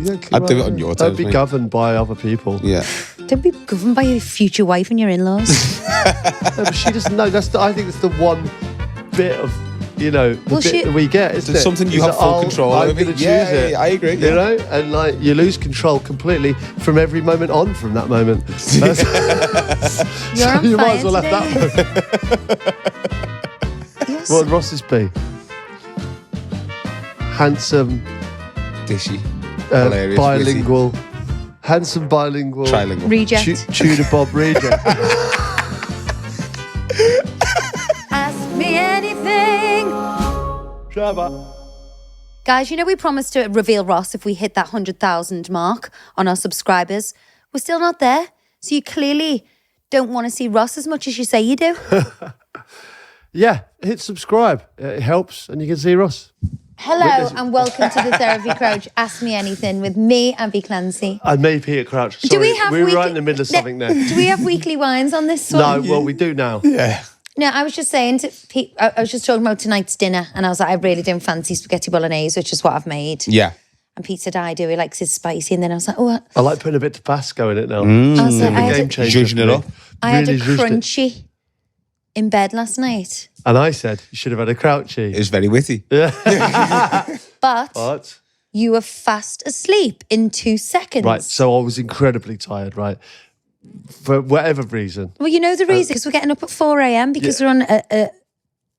Exactly. I'd do it on your terms. Don't be governed by other people. Yeah. Don't be governed by your future wife and your in-laws. No, but she doesn't know. I think it's the one bit of, that we get, isn't it? It's something you have full control over. I'm going to choose Yeah, it. I agree. You know? And like, you lose control completely from every moment on from that moment. You're on you fire might as well today. have that moment. What would Ross's be? Handsome, Dishy. Hilarious, bilingual. Witty. Handsome, bilingual. Trilingual. Reject. Tudor Bob reject. Ask me anything. Trevor. Guys, we promised to reveal Ross if we hit that 100,000 mark on our subscribers. We're still not there. So you clearly don't want to see Ross as much as you say you do. Yeah, hit subscribe. It helps and you can see Ross. Hello and welcome to the Therapy Crouch Ask Me Anything with me, Abbey Clancy. And me, Peter Crouch. Sorry, Do we have were right in the middle of something there. Do we have weekly wines on this one? No, well, we do now. Yeah. No, I was just saying to Pete, I was just talking about tonight's dinner and I was like, I really don't fancy spaghetti bolognese, which is what I've made. Yeah. And Pete said, I do. He likes his spicy. And then I was like, oh, what? I like putting a bit of Tabasco in it now. I was like, Game changer. Zhuzhing it up. I had a Really zhuzhed it. crunchy in bed last night. And I said, you should have had a Crouchy. It was very witty. But you were fast asleep in 2 seconds. Right, so I was incredibly tired, right? For whatever reason. Well, you know the reason, because we're getting up at 4 a.m. because we're on a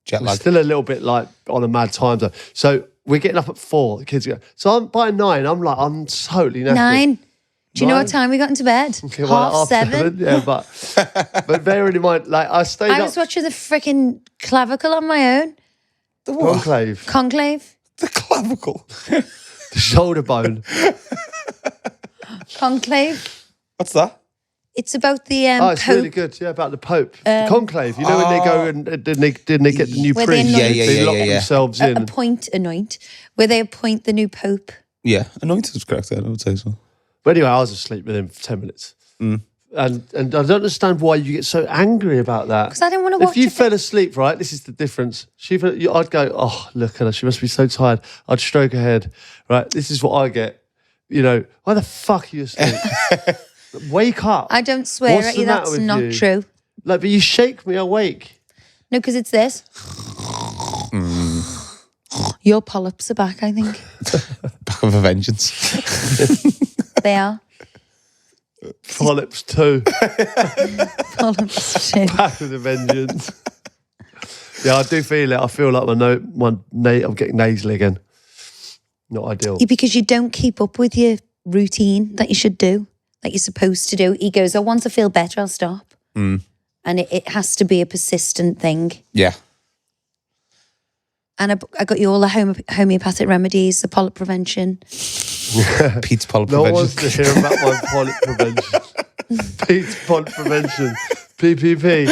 Jet We're lag. still a little bit like on a mad time zone. So we're getting up at 4, the kids go. So by 9, I'm totally knackered. 9. Do you know 9? what time we got into bed? Okay, well, Half 7. Yeah, but bearing in mind, like I stayed I up. was watching the freaking clavicle on my own. Conclave. Conclave. The clavicle. The shoulder bone. Conclave. What's that? It's about the It's Pope. really good. Yeah, about the Pope. The conclave. You know when they go and didn't they get the new Where they priest? anoint- They lock themselves in. Where they appoint the new Pope. Yeah. Anointed is correct, I would say so. But anyway, I was asleep within 10 minutes. And I don't understand why you get so angry about that. Because I don't want to watch If you it. fell asleep, right, this is the difference. I'd go, oh, look at her, she must be so tired. I'd stroke her head, right? This is what I get. Why the fuck are you asleep? Wake up. I don't swear What's at you, the matter that's with not you? true. Like, but you shake me awake. No, because it's this. Your polyps are back, I think. Back of a vengeance. They are. Polyps too. Polyps too. Back with a vengeance. Yeah, I do feel it. I feel like I'm getting nasally again. Not ideal. Yeah, because you don't keep up with your routine that you should do, like you're supposed to do. He goes, once I feel better, I'll stop. And it has to be a persistent thing. Yeah. And I got you all the homeopathic remedies, the polyp prevention. Pete's polyp No one prevention. wants to hear about my polyp prevention. Pete's polyp prevention. PPP.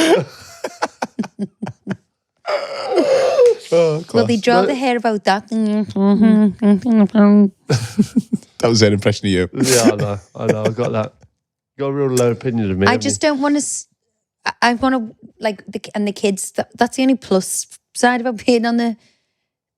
Well, they'd rather hear about that. That was their impression of you. Yeah, I know. I got that. Got a real low opinion of me. I just don't want to. I want to and the kids. That's the only plus side about being on a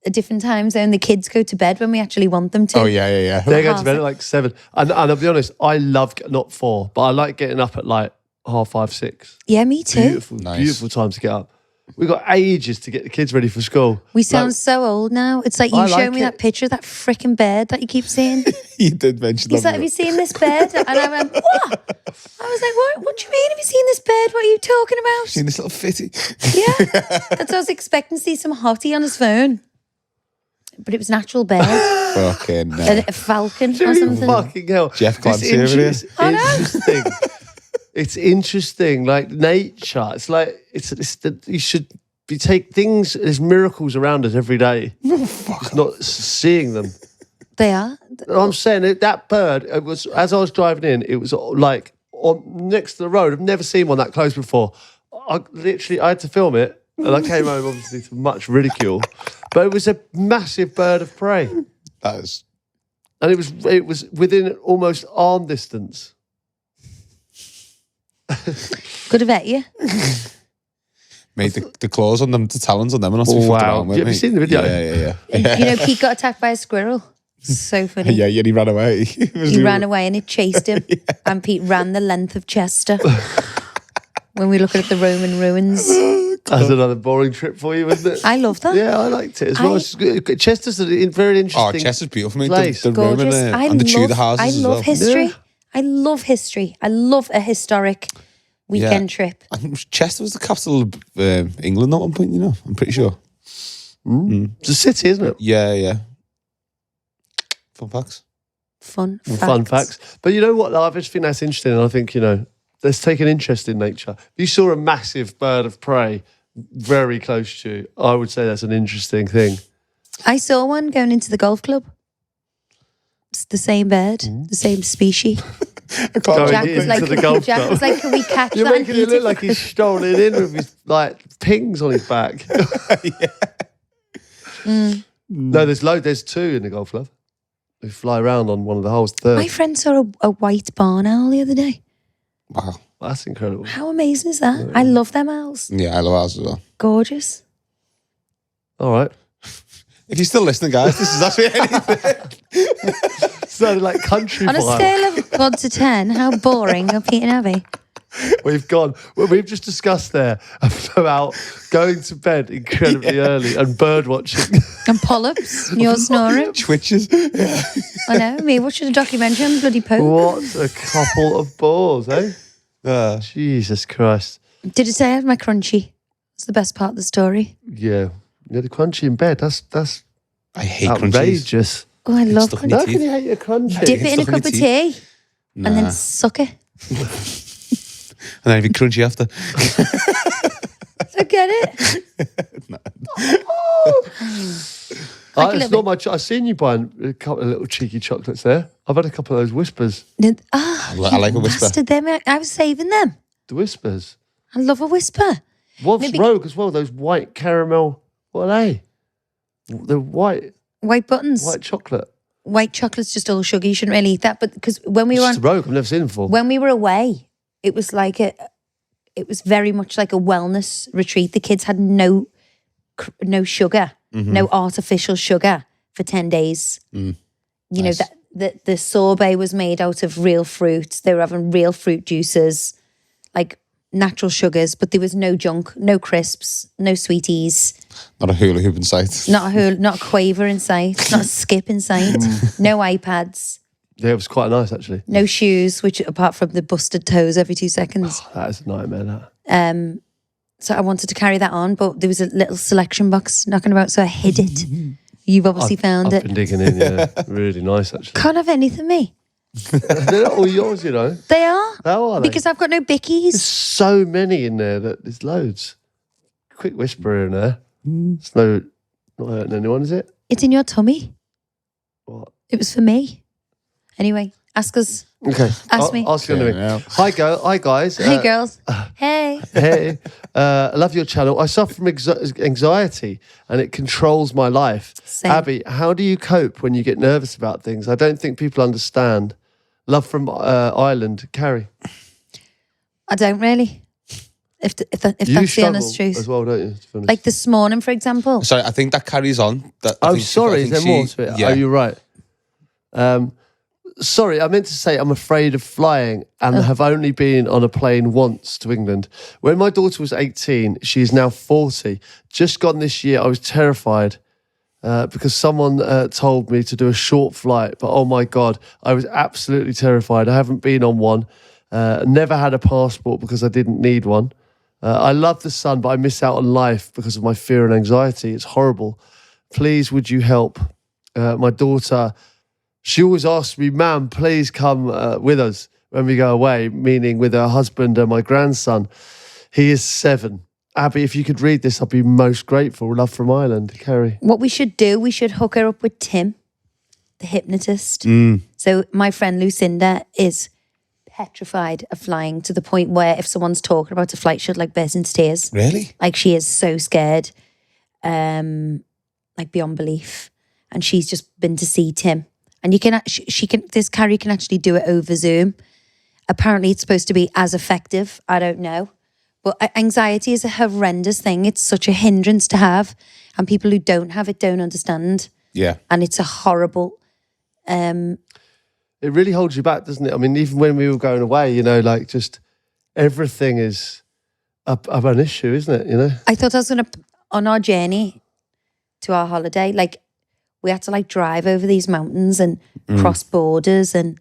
different time zone. The kids go to bed when we actually want them to. Oh, yeah. They go to bed at like 7. And I'll be honest, I love, not 4, but I like getting up at like 5:30, 6. Yeah, me too. Beautiful, Nice. beautiful time to get up. We've got ages to get the kids ready for school. We sound so old now. It's like I you showed like me it. that picture of that freaking bed that you keep seeing. You did mention He's that. like, have you seen this bed? And I went, what? I was like, what do you mean? Have you seen this bed? What are you talking about? Seen this little fitty? Yeah. That's what I was expecting to see some hottie on his phone. But it was an actual bed. Fucking A falcon or Dude, something. fucking hell. Jeff Clancy It's over here. interesting. It's interesting. Like nature. It's like, you should be things, there's miracles around us every day. Just not seeing them. They are. I'm saying that bird, it was, as I was driving in, it was like next to the road. I've never seen one that close before. I had to film it, and I came home obviously to much ridicule. But it was a massive bird of prey, That is. and it was within almost arm distance. Could have ate you. Made the claws on them, the talons on them, and not to be fucked Wow. around with. Have you mate. seen the video? Yeah. You know, Pete got attacked by a squirrel. So funny. Yeah, he ran away. He ran away and it chased him. And Pete ran the length of Chester. When we look at the Roman ruins. That's another boring trip for you, isn't it? I love that. Yeah, I liked it as well. Chester's a very interesting. Chester's beautiful, mate. Place. The Roman Gorgeous. and the Tudor houses I as love well. history. Yeah. I love history. I love a historic weekend trip. I think Chester was the capital of England at one point, I'm pretty sure. It's a city, isn't it? Yeah. Fun facts. Fun facts. But you know what? I just think that's interesting. And I think, let's take an interest in nature. If you saw a massive bird of prey very close to you, I would say that's an interesting thing. I saw one going into the golf club. It's the same bird, the same species. Jack was like, can we catch You're that? making it look like he's strolling in with his pings on his back. No, there's two in the golf club. They fly around on one of the holes. My friend saw a white barn owl the other day. Wow. That's incredible. How amazing is that? I love them owls. Yeah, I love ours as well. Gorgeous. All right. If you're still listening, guys, this is actually anything. Sounded like country On a vibe. scale of 1 to 10, how boring are Pete and Abbey? We've just discussed there about going to bed incredibly early and bird watching. And polyps, and you're snoring. Twitches. Yeah. I know, me watching a documentary on bloody Pope. What a couple of bores, eh? Jesus Christ. Did it say I had my crunchy? It's the best part of the story. Yeah. You had a crunchy in bed. That's I hate crunchies. outrageous. Oh, I love stuck in your crunchy. How can you hate a crunchy? Dip it in a stuck in cup of your tea and then suck it. And then if you crunchy after. I get it. It's not much. I've seen you buying a couple of little cheeky chocolates there. I've had a couple of those whispers. I like a whisper. Bastard them. I was saving them. The whispers. I love a whisper. What's Rogue as well? Those white caramel. What are they? The white White buttons. white chocolate. White chocolate's just all sugar. You shouldn't really eat that. But because when we were It's Rogue. I've never seen them before. when we were away, it was like it was very much like a wellness retreat. The kids had no sugar, no artificial sugar for 10 days. You Nice. know, the sorbet was made out of real fruit. They were having real fruit juices, like natural sugars, but there was no junk, no crisps, no sweeties, Not a hula hoop in sight. not a quaver in sight, not a skip in sight, no iPads, Yeah, it was quite nice actually. no shoes, which apart from the busted toes every 2 seconds. That is a nightmare. That. So I wanted to carry that on, but there was a little selection box knocking about, so I hid it. You've obviously found I've it. been digging in. Yeah, really nice actually. Can't have anything, me. They're not all yours, They are. How are they? Because I've got no There's bickies. so many in there that there's loads. Quick whisper in there. It's not hurting anyone, is it? It's in your tummy. What? It was for me. Anyway, ask us. Okay. Ask me. Ask you anyway. Yeah. Hi guys. Hey, girls. Hey. Hey, I love your channel. I suffer from anxiety and it controls my life. Same. Abby, how do you cope when you get nervous about things? I don't think people understand. Love from Ireland. Carrie. I don't really. If You that's the struggle honest truth. as well, don't you? To be honest? Like this morning, for example. Sorry, I think that carries on. Sorry, is there more to it? Yeah. Oh, you're right. Sorry, I meant to say I'm afraid of flying and have only been on a plane once to England. When my daughter was 18, she is now 40. Just gone this year, I was terrified because someone told me to do a short flight. But oh my God, I was absolutely terrified. I haven't been on one. Never had a passport because I didn't need one. I love the sun, but I miss out on life because of my fear and anxiety. It's horrible. Please, would you help? My daughter... She always asks me, "Ma'am, please come with us when we go away," meaning with her husband and my grandson. He is 7. Abby, if you could read this, I'd be most grateful. Love from Ireland. Carrie. What we should do, we should hook her up with Tim, the hypnotist. So my friend Lucinda is petrified of flying to the point where if someone's talking about a flight, she'd like burst into tears. Really? Like she is so scared, like beyond belief. And she's just been to see Tim. And you can, this Carrie can actually do it over Zoom. Apparently it's supposed to be as effective. I don't know. But anxiety is a horrendous thing. It's such a hindrance to have. And people who don't have it don't understand. Yeah. And it's a horrible It really holds you back, doesn't it? I mean, even when we were going away, like just everything is an issue, isn't it? I thought I was going to, on our journey to our holiday, like we had to like drive over these mountains and cross borders, and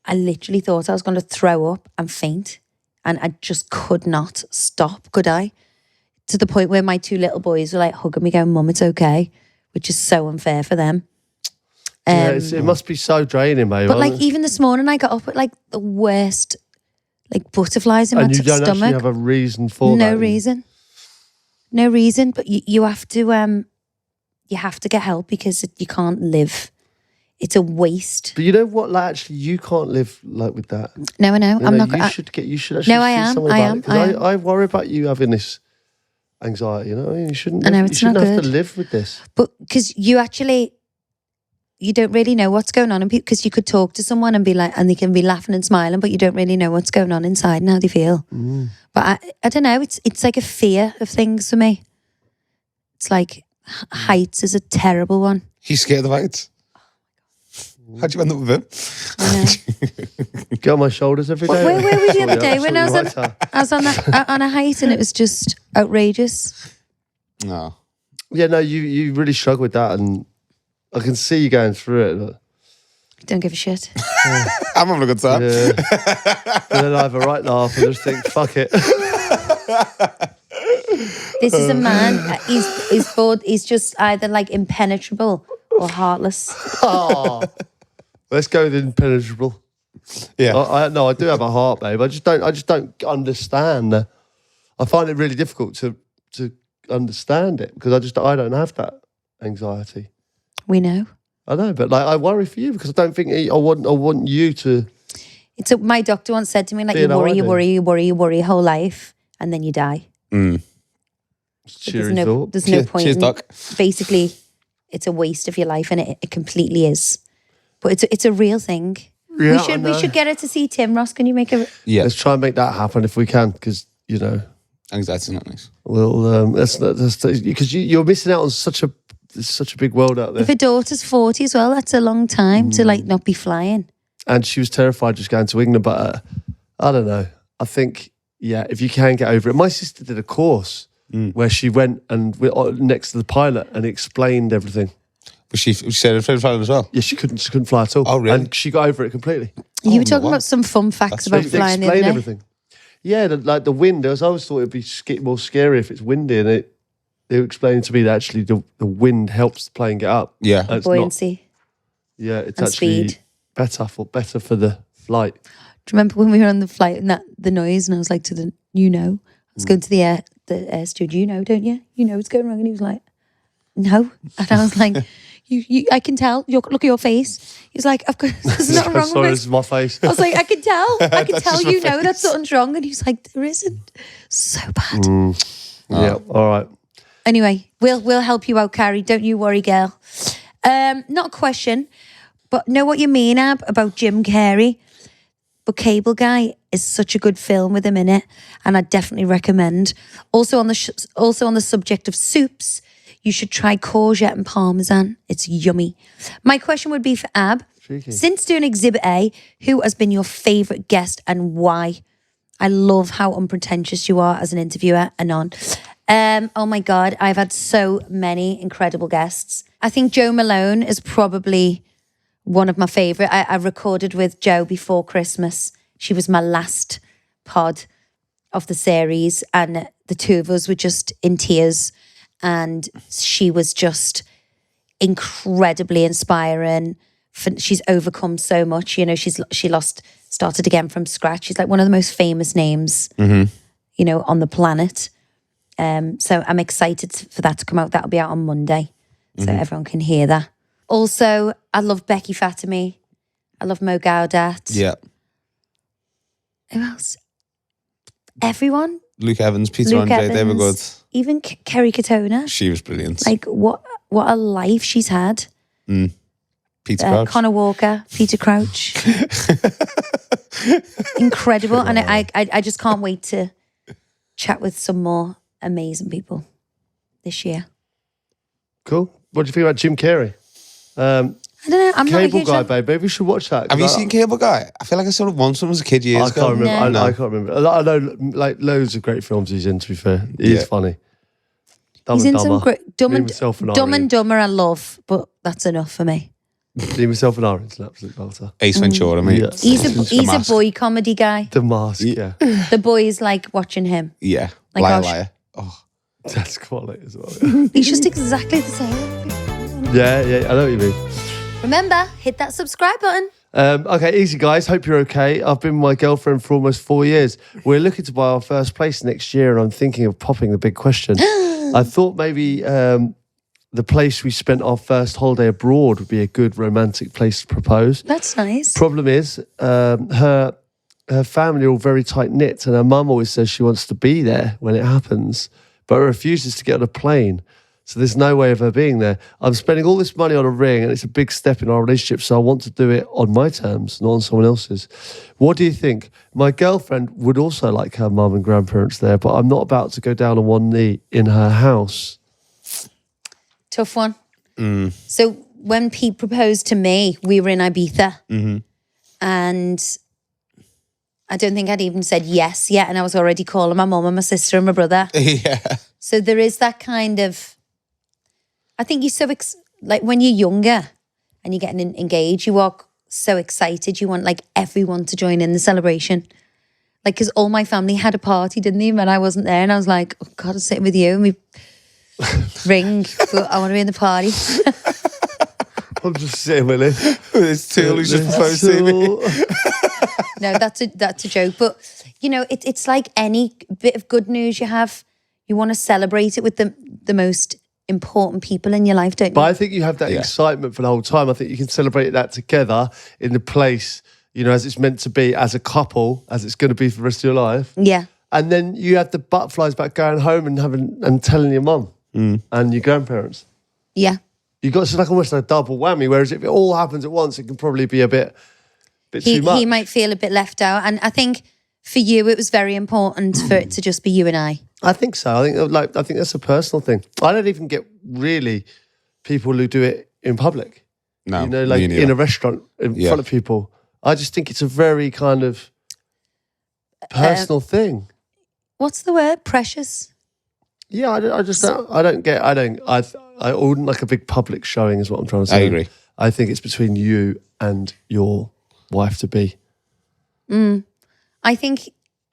I literally thought I was going to throw up and faint, and I just could not stop, could I? To the point where my 2 little boys were like hugging me going, Mum, it's okay, which is so unfair for them. It must be so draining, mate. But like even this morning I got up with like the worst like butterflies in my and you don't stomach. actually have a reason for that. No reason, but you have to get help because you can't live. It's a waste. But you know what? Like, actually, you can't live like with that. No, I know. I'm not. You should actually. No, I see am. someone I about am. it, 'cause I worry about you having this anxiety. You know, what I mean, you shouldn't. I know, you it's shouldn't not have to good. live with this. But because you don't really know what's going on, and because you could talk to someone and be like, and they can be laughing and smiling, but you don't really know what's going on inside and how they feel. But I don't know. It's like a fear of things for me. It's like heights is a terrible one. He's scared of heights. How'd you end up with him? I know. Get on my shoulders every day. Where were you the other day when I Sorry, was on a height and it was just outrageous? No. Yeah, no, you really struggle with that, and I can see you going through it. Look. Don't give a shit. I'm having a good time. Yeah. And then I have a right laugh and just think, fuck it. This is a man. He's bored. He's just either like impenetrable or heartless. Oh, let's go with impenetrable. Yeah. I do have a heart, babe. I just don't understand. I find it really difficult to understand it because I don't have that anxiety. We know. I know, but like I worry for you because I don't think I want you to. My doctor once said to me, like, Yeah, you no, worry I your whole life, and then you die. Cheery thought. There's no point. Cheers, Doc. Basically, it's a waste of your life, and it completely is. But it's a real thing. Yeah, we should get her to see Tim. Ross, can you make a? Yeah. Let's try and make that happen if we can, because Anxiety's not nice. well, that's because you're missing out on such a big world out there. If a daughter's 40 as well, that's a long time to like not be flying. And she was terrified just going to England, but I don't know. I think if you can get over it. My sister did a course where she went and next to the pilot and explained everything. Was she said a flight as well? Yeah, she couldn't fly at all. Oh, really? And she got over it completely. You were talking about some fun facts about They flying the other explain day. everything. Yeah, like the wind. I always thought it'd be more scary if it's windy, and they were explaining to me that actually the wind helps the plane get up. Yeah. And it's Buoyancy. it's and actually speed. better for the flight. Do you remember when we were on the flight and the noise, and I was like I was going to the air steward, don't you? You know what's going wrong. And he was like, no. And I was like, you I can tell. Look at your face. He's like, of course, there's nothing wrong Sorry, with this is my face. I was like, I can tell. I can tell just you my know that something's wrong. And he was like, there isn't. So bad. Yeah, all right. Anyway, we'll help you out, Carrie. Don't you worry, girl. Not a question, but know what you mean, Ab, about Jim Carrey. But Cable Guy is such a good film with him in it, and I definitely recommend. Also on the subject of soups, you should try courgette and parmesan. It's yummy. My question would be for Ab. Cheeky. Since doing Exhibit A, who has been your favourite guest and why? I love how unpretentious you are as an interviewer, Anon. Oh my God, I've had so many incredible guests. I think Joe Malone is probably one of my favourite. I recorded with Joe before Christmas. She was my last pod of the series, and the two of us were just in tears, and she was just incredibly inspiring. She's overcome so much. She started again from scratch. She's like one of the most famous names, on the planet. So I'm excited for that to come out. That'll be out on Monday, so everyone can hear that. Also, I love Becky Fatemi. I love Mo Gaudat. Yeah. Who else? Everyone. Luke Evans, Peter Luke Andre, they were good. Evans, even Kerry Katona. She was brilliant. Like what a life she's had. Peter Crouch. Connor Walker, Peter Crouch. Incredible. And I just can't wait to chat with some more amazing people this year. Cool. What do you think about Jim Carrey? I don't know. I'm not a Cable huge Guy, fan. babe. Maybe we should watch that. Have you seen Cable Guy? I feel like I saw it once when I was a kid years I ago. can't remember. No. I can't remember. I know like loads of great films he's in. To be fair, he's Yeah. funny. Dumb He's and in some Dumber. great Dumb Me, and Myself and Dumb Ari. and Dumber. I love, but that's enough for me. Me, Myself and Ari. It's an absolute belter. Ace Ventura, mate. Yeah. He's a Mask. boy comedy guy. The Mask. Yeah, The boys like watching him. Yeah. Like Liar, Osh. liar. Oh. that's quality as well. He's just exactly the same. Yeah, I know what you mean. Remember, hit that subscribe button. Okay, easy guys. Hope you're okay. I've been with my girlfriend for almost 4 years. We're looking to buy our first place next year, and I'm thinking of popping the big question. I thought maybe the place we spent our first holiday abroad would be a good romantic place to propose. That's nice. Problem is, her family are all very tight knit, and her mum always says she wants to be there when it happens, but refuses to get on a plane. So there's no way of her being there. I'm spending all this money on a ring, and it's a big step in our relationship. So I want to do it on my terms, not on someone else's. What do you think? My girlfriend would also like her mum and grandparents there, but I'm not about to go down on one knee in her house. Tough one. So when Pete proposed to me, we were in Ibiza. And I don't think I'd even said yes yet. And I was already calling my mum and my sister and my brother. Yeah. So there is that kind of, I think you're so, like when you're younger and you're getting engaged, you are so excited. You want like everyone to join in the celebration. Like, because all my family had a party, didn't they? When I wasn't there. And I was like, oh God, I'm sitting with you. And we ring, but I want to be in the party. I'm just sitting with it. There's two who's just proposed to me. No, that's a joke. But, you know, it's like any bit of good news you have, you want to celebrate it with the most important people in your life, don't you? But I think you have that excitement for the whole time. I think you can celebrate that together in the place, you know, as it's meant to be, as a couple, as it's going to be for the rest of your life. Yeah. And then you have the butterflies about going home and telling your mum and your grandparents. Yeah. You got it's like almost a double whammy. Whereas if it all happens at once, it can probably be a bit too much. He might feel a bit left out. And I think for you, it was very important for it to just be you and I. I think so. I think that's a personal thing. I don't even get really people who do it in public. No, you know, like me neither. in a restaurant in front of people. I just think it's a very kind of personal thing. What's the word? Precious? Yeah, I wouldn't like a big public showing is what I'm trying to say. I agree. I think it's between you and your wife to be. I think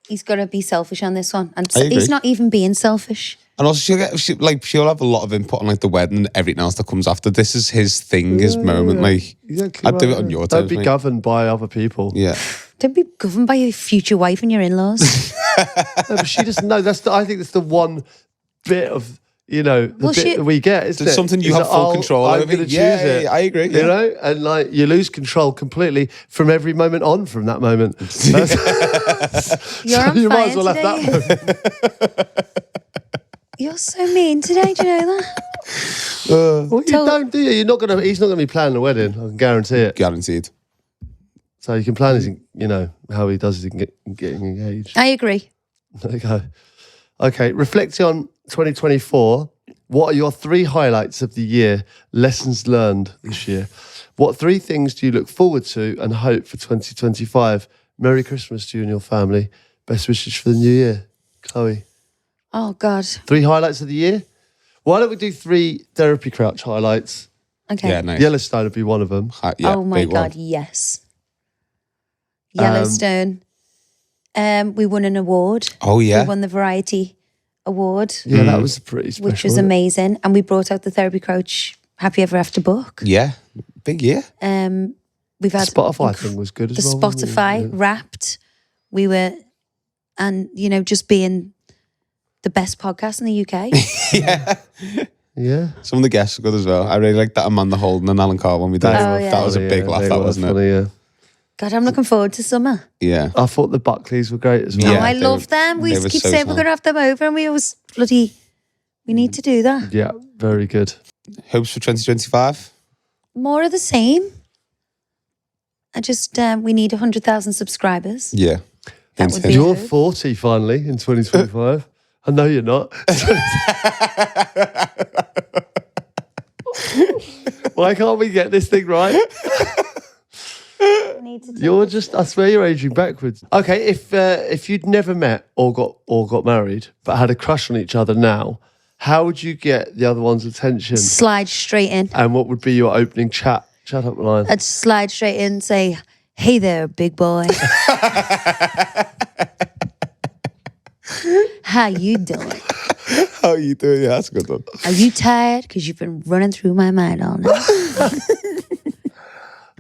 he's got to be selfish on this one. And I agree. he's not even being selfish. And also, she'll have a lot of input on like the wedding and everything else that comes after. This is his thing, his moment. Like, Exactly I'd do right. it on your Don't terms, be mate. governed by other people. Yeah. Don't be governed by your future wife and your in-laws. No, but she doesn't know. I think that's the one bit of, you know, the Well, bit that we get, isn't There's it? something you Is have that, full control I'm over. going to choose Yeah, it. I agree. You know, and like you lose control completely from every moment on from that moment. You're So on you fire might as well have today. that moment. You're so mean today, do you know that? Well, you don't, do you? He's not going to be planning a wedding, I can guarantee it. Guaranteed. So you can plan his, you know, how he does his getting engaged. I agree. There you go. Okay, reflecting on 2024, what are your 3 highlights of the year, lessons learned this year? What 3 things do you look forward to and hope for 2025? Merry Christmas to you and your family. Best wishes for the new year. Chloe. Oh, God. 3 highlights of the year? Why don't we do 3 therapy crouch highlights? Okay. Yeah, nice. Yellowstone would be one of them. Yeah, Oh, my big God, one. yes. Yellowstone. We won an award. Oh, yeah. We won the Variety Award, Yeah, that was pretty special. which was wasn't it? amazing. And we brought out the Therapy Crouch Happy Ever After book. Yeah. Big year. We've had Spotify thing was good as the well. wasn't it? Spotify Yeah. Wrapped. We were, and you know, just being the best podcast in the UK. Yeah. Some of the guests were good as well. I really liked that Amanda Holden and Alan Carr when we did. Oh, yeah. That was a big laugh, they that were wasn't funny, it? Yeah. God, I'm looking forward to summer. Yeah. I thought the Buckleys were great as well. Yeah, oh, I they love were- them. We they used to were keep so saying we're fun. going to have them over, and we always we need to do that. Yeah, very good. Hopes for 2025? More of the same. I just we need 100,000 subscribers. Yeah. That would be You're good. 40 finally in 2025. I know you're not. Why can't we get this thing right? You're just, I swear you're aging backwards. Okay, if you'd never met or got married, but had a crush on each other now, how would you get the other one's attention? Slide straight in. And what would be your opening chat up line? I'd slide straight in and say, hey there, big boy. How you doing? How you doing? Yeah, that's a good one. Are you tired? Because you've been running through my mind all night.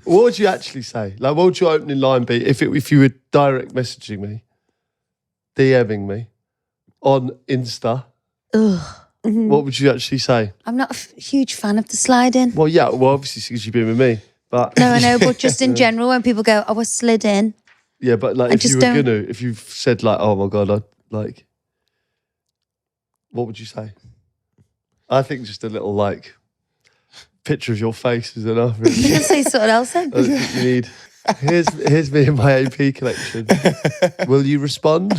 What would you actually say? Like, what would your opening line be if you were direct messaging me, DMing me on Insta? Ugh. What would you actually say? I'm not a huge fan of the sliding. Well, yeah, obviously because you've been with me, but No, I know, but just in general, when people go, "Oh, I slid in," yeah, but like I if just you were don't- gonna, if you said like, "Oh my god," I'd like, what would you say? I think just a little like picture of your face is enough. Really. you can say something else then. I don't think you need. Here's me in my AP collection. Will you respond?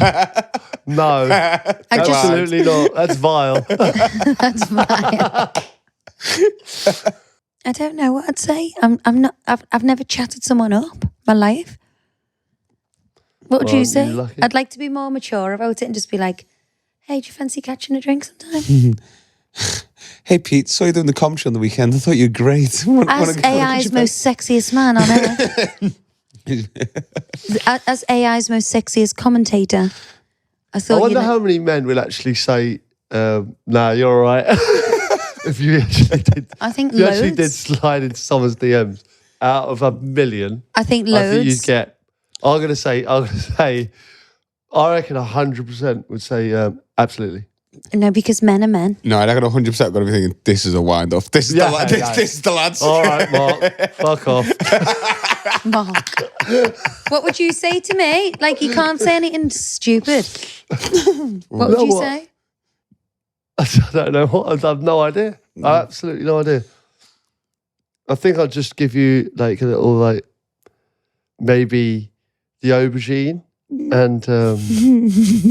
No, absolutely not. That's vile. That's fine. I don't know what I'd say. I'm not. I've never chatted someone up in my life. What would Well, you say? you're lucky. I'd like to be more mature about it and just be like, "Hey, do you fancy catching a drink sometime?" Hey, Pete, saw you doing the commentary on the weekend. I thought you were great. As AI's most sexiest man on earth. As AI's most sexiest commentator, I thought. I wonder how many men will actually say, "Nah, you're all right." If you actually did, I think if you actually loads. did slide into someone's DMs out of a million, I think I think you'd loads. get. I'm gonna say. I reckon 100% would say absolutely. No, because men are men. No, I reckon 100% got to be thinking, this is a wind off. This is Yeah, the lad. yeah. This is the lads. All right, Mark. Fuck off. Mark, what would you say to me? Like, you can't say anything stupid. What would know you what? say? I don't know what. I have no idea. I have absolutely no idea. I think I'll just give you like a little like maybe the aubergine and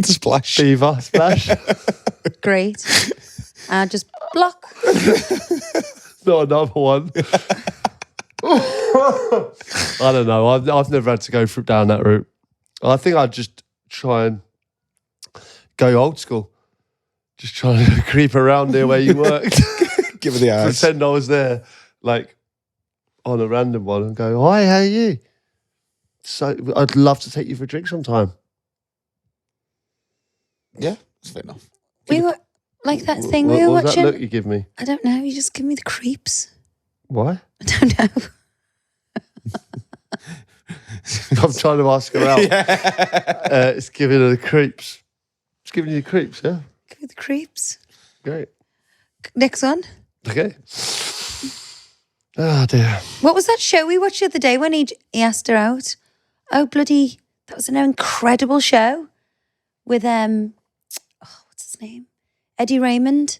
Splash. fever splash. Great. Just block. Not another one. I don't know. I've never had to go down that route. I think I'd just try and go old school. Just try to creep around there where you worked. Give her the eyes. Pretend I was there, like on a random one, and go, "Hi, how are you?" So I'd love to take you for a drink sometime. Yeah, that's fair enough. We were like that thing we What were was watching. that look you give me? I don't know. You just give me the creeps. Why? I don't know. I'm trying to ask her out. It's giving her the creeps. It's giving you the creeps, yeah? Give me the creeps. Great. Next one. Okay. Oh, dear. What was that show we watched the other day when he asked her out? Oh, bloody, that was an incredible show with, what's his name? Eddie Raymond.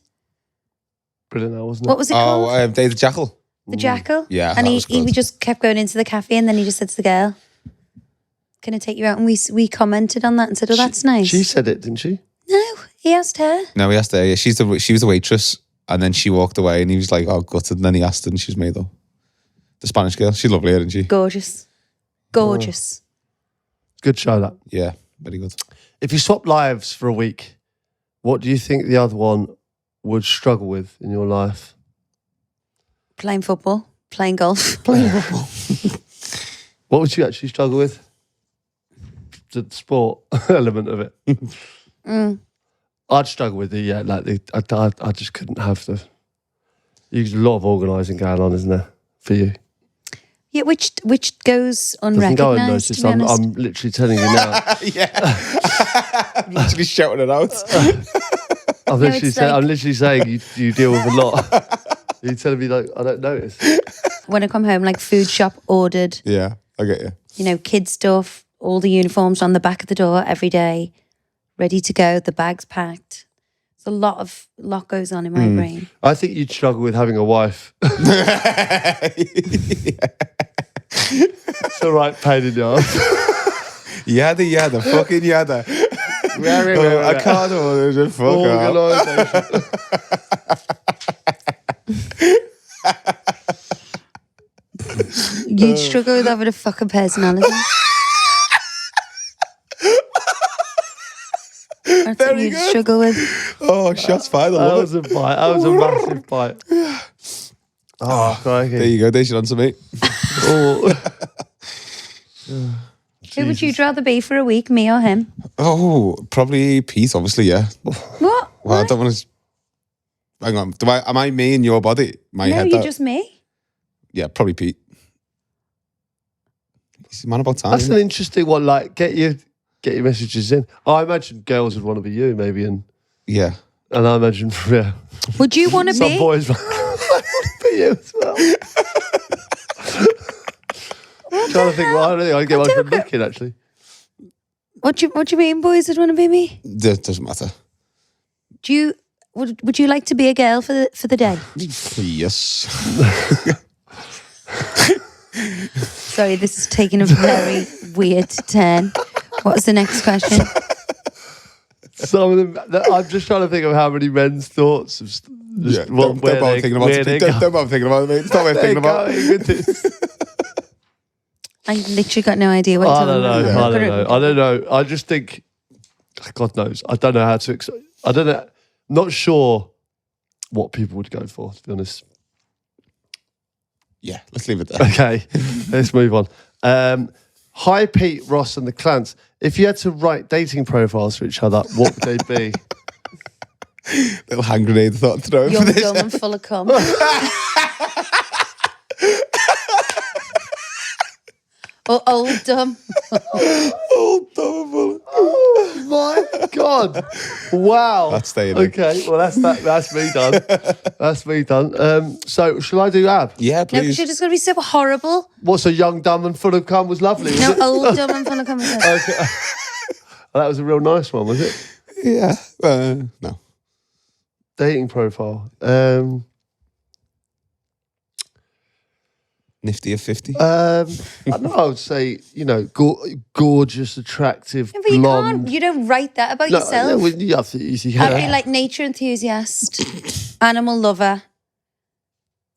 Brilliant, that wasn't it? What was it called? Oh, Dave the Jackal. The Jackal? Yeah, And that he was good. just kept going into the cafe and then he just said to the girl, "Can I take you out?" And we commented on that and said, "Oh, that's nice." She said it, didn't she? No, he asked her. No, he asked her. Yeah, she was the waitress, and then she walked away, and he was like, "Oh, gutted." And then he asked her, and she's made up. The Spanish girl. She's lovely, isn't she? Gorgeous. Gorgeous. Good show, that. Yeah, very good. If you swap lives for a week, what do you think the other one would struggle with in your life? Playing football, playing golf. What would you actually struggle with? The sport element of it. I'd struggle with I just couldn't have the. There's a lot of organising going on, isn't there, for you? Yeah, which goes Doesn't go unrecognised, to unnoticed. be honest. I'm literally telling you now. I'm literally shouting it out. I'm it's literally saying you deal with a lot. You're telling me like I don't notice. When I come home, like food shop ordered, Yeah, I get you. you know, kid stuff, all the uniforms on the back of the door every day, ready to go, the bag's packed. There's a lot goes on in my brain. I think you'd struggle with having a wife. It's the right pain in the arse. Yada, fucking yada. I can't order it, fuck off. Organisation. You'd struggle with having a fucking personality. That's what you'd struggle with. Oh, shots fired. I That love was a bite. That was a massive bite. Oh, crikey. There you go. There's your answer, mate. Oh. Who would you rather be for a week, me or him? Oh, probably Pete, obviously, yeah. What? Well, I don't want to... Hang on. Am I me in your body? My No, head you're out? just me. Yeah, probably Pete. He's a man about time. That's isn't an he? interesting one. Like, get your messages in. I imagine girls would want to be you, maybe, and Yeah. I imagine Would you want to some be? boys want to be you as well. Trying to think. Well, I don't think I'd get one from looking. Actually, What do you mean, boys would want to be me? Doesn't matter. Would you like to be a girl for the day? Yes. Sorry, this is taking a very weird turn. What's the next question? some of them. I'm just trying to think of how many men's thoughts. Of Yeah, don't bother thinking about it. Don't bother thinking about it, mate. It's not worth thinking about. I literally got no idea what you're I talking don't know. about. I don't know. I just think, God knows. I don't know how to. I don't know. Not sure what people would go for. To be honest. Yeah, let's leave it there. Okay, let's move on. Hi, Pete, Ross, and the Clans. If you had to write dating profiles for each other, what would they be? Little hand grenade thought to throw in Young, for this. dumb, and full of cum. Or old dumb. Oh, double. Oh my God! Wow. That's staying in. Okay, well that's me done. That's me done. So shall I do Ab? Yeah, No, because please. you're just going to be so horrible. What's a young, dumb, and full of cum was lovely. Was No, it? old dumb and full of cum. Okay. Well, that was a real nice one, was it? Yeah. No. Dating profile. Nifty of 50. I don't know, I would say, gorgeous, attractive, But you blonde. can't. You don't write that about yourself. No, you have to easy. I'd be like nature enthusiast, animal lover,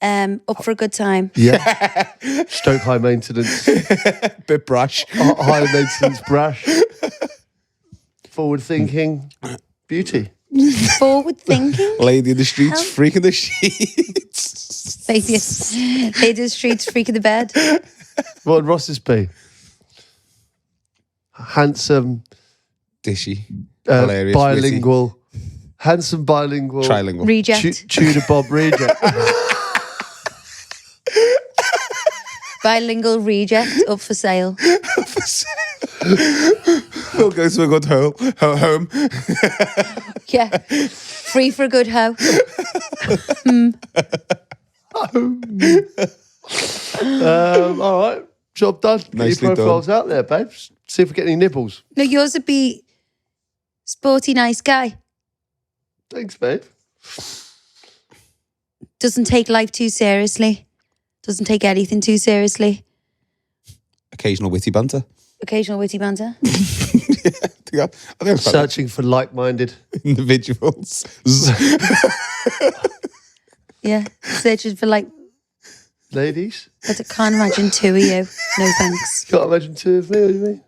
up for a good time. Yeah. Stoke high maintenance. Bit brash. High maintenance brash. Forward thinking. Beauty. Forward thinking. Lady in the streets, freak in the sheets. Lady of the streets, freak of the bed. What would Ross's be? Handsome. Dishy. Hilarious. Bilingual. Handsome bilingual. Witty. Trilingual. Reject. Tudor Bob reject. Bilingual reject up for sale. We'll go to a good home. Yeah. Free for a good hoe. All right. Job done. Get Nicely your profiles out there, babes. See if we get any nibbles. No, yours would be sporty, nice guy. Thanks, babe. Doesn't take life too seriously. Doesn't take anything too seriously. Occasional witty banter. Occasional witty banter. I think I'm quite Searching for like-minded. individuals. Yeah. Searching for like, Ladies. I can't imagine two of you. No thanks. Can't imagine two of me, what do you mean?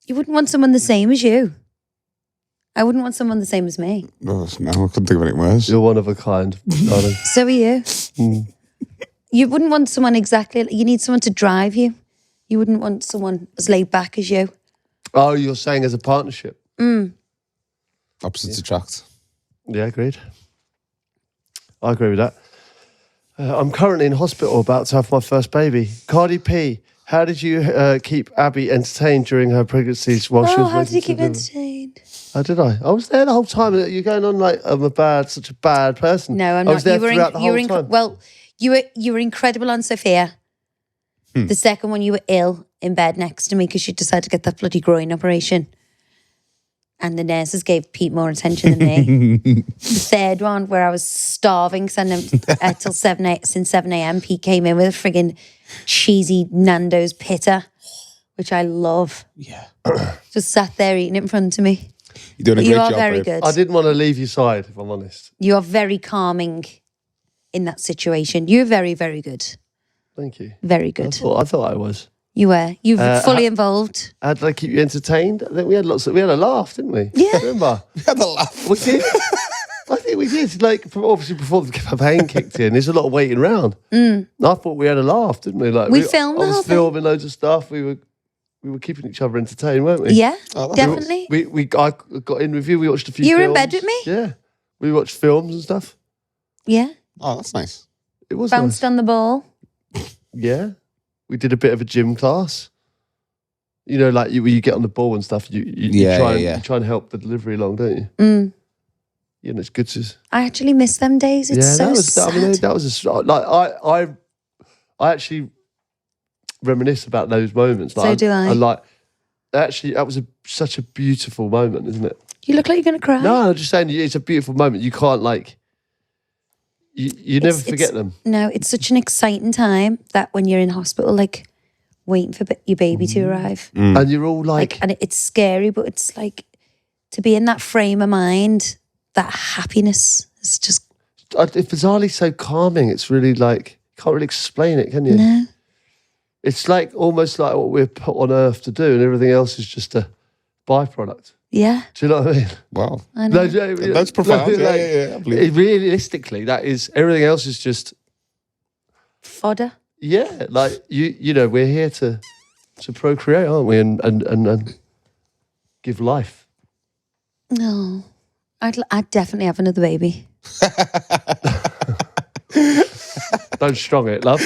You wouldn't want someone the same as you. I wouldn't want someone the same as me. Oh, no, I couldn't think of anything worse. You're one of a kind, darling. So are you. You wouldn't want someone exactly, you need someone to drive you. You wouldn't want someone as laid back as you. Oh, you're saying as a partnership? Opposites attract. Yeah, agreed. I agree with that. I'm currently in hospital about to have my first baby. Cardi P, how did you keep Abbey entertained during her pregnancies while she was How did you waiting keep to deliver? entertained? Oh, did I? I was there the whole time. You're going on like I'm such a bad person. No, I'm I was not. there throughout the whole time. Well, you were incredible on Sophia. The second one, you were ill in bed next to me because she decided to get that bloody groin operation. And the nurses gave Pete more attention than me. The third one, where I was starving till 7 a.m., Pete came in with a friggin' cheesy Nando's pita, which I love. Yeah. Just sat there eating it in front of me. You're doing a great You are job, very babe. good. I didn't want to leave your side, if I'm honest. You are very calming in that situation. You're very, very good. Thank you. Very good. I thought I was. You were. You were fully involved. How did I keep you entertained? I think we had we had a laugh, didn't we? Yeah. Remember? We had a laugh. We did. I think we did. Like, obviously, before the campaign kicked in, there's a lot of waiting around. I thought we had a laugh, didn't we? Like, We filmed the I whole was thing. filming loads of stuff. We were keeping each other entertained, weren't we? Yeah, Oh, that's definitely. I got in with you. We watched a few. You were in films. bed with me? Yeah, we watched films and stuff. Yeah. Oh, that's nice. It was Bounced nice. on the ball. Yeah, we did a bit of a gym class. You know, like you get on the ball and stuff. You try and help the delivery along, don't you? Mm. Yeah, and it's good to. I actually miss them days. It's so sad. I mean, that was I actually reminisce about those moments. Like, So do I. And like, actually, that was such a beautiful moment, isn't it? You look like you're going to cry. No, I'm just saying, it's a beautiful moment. You can't like, you never forget them. No, it's such an exciting time that when you're in hospital, like waiting for your baby to arrive. And you're all like And it's scary, but it's like to be in that frame of mind, that happiness is just, it's bizarrely so calming. It's really like, you can't really explain it, can you? no. It's like almost like what we're put on earth to do, and everything else is just a byproduct. Yeah, Do you know what I mean? Wow. I know. That's profound. I believe it. Realistically, that is everything else is just Fodder. like you know, we're here to procreate, aren't we? And give life. No, I'd definitely have another baby. Don't strong it, love.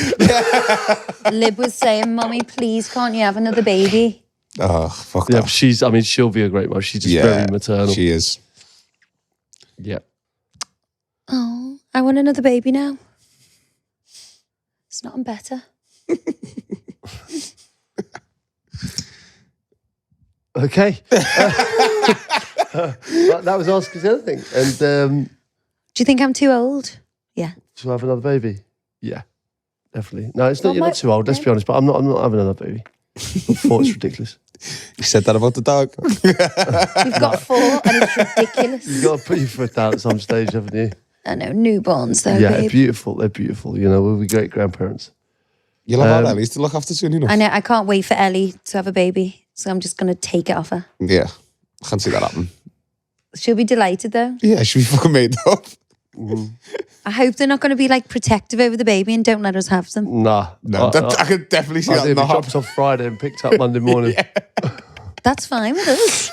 Lib was saying, "Mommy, please, can't you have another baby?" Oh, fuck Yeah, that. she'll be a great mom. She's just very maternal. She is. Yeah. Oh, I want another baby now. It's not better. Okay. That was Ask Us Anything. And Do you think I'm too old? Yeah. to have another baby? Yeah, definitely. No, it's not. Well, You're my- not too old. Let's be honest. But I'm not having another baby. I thought it's ridiculous. You said that about the dog. We've got 4 and it's ridiculous. You've got to put your foot down at some stage, haven't you? I know, newborns though, Yeah, they're babe. beautiful. They're beautiful. You know, we'll be great grandparents. You'll have our Ellie's to look after soon enough. I know, I can't wait for Ellie to have a baby. So I'm just going to take it off her. Yeah. I can't see that happen. She'll be delighted though. Yeah, she'll be fucking made up. I hope they're not going to be like protective over the baby and don't let us have them. Nah. No, I could definitely see I that did. not Dropped happen. off Friday and picked up Monday morning. That's fine with us.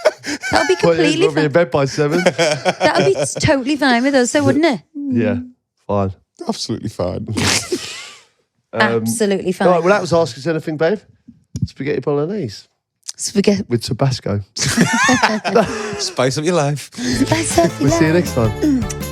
That'll be Well, yeah, completely we'll be in fine. bed by 7. That'll be totally fine with us, though, wouldn't it? Yeah, fine. Absolutely fine. Absolutely fine. All right, well, that was Ask Us Anything, babe. Spaghetti bolognese Spaghetti. with Tabasco. Spice up your life. That's We'll see you next time.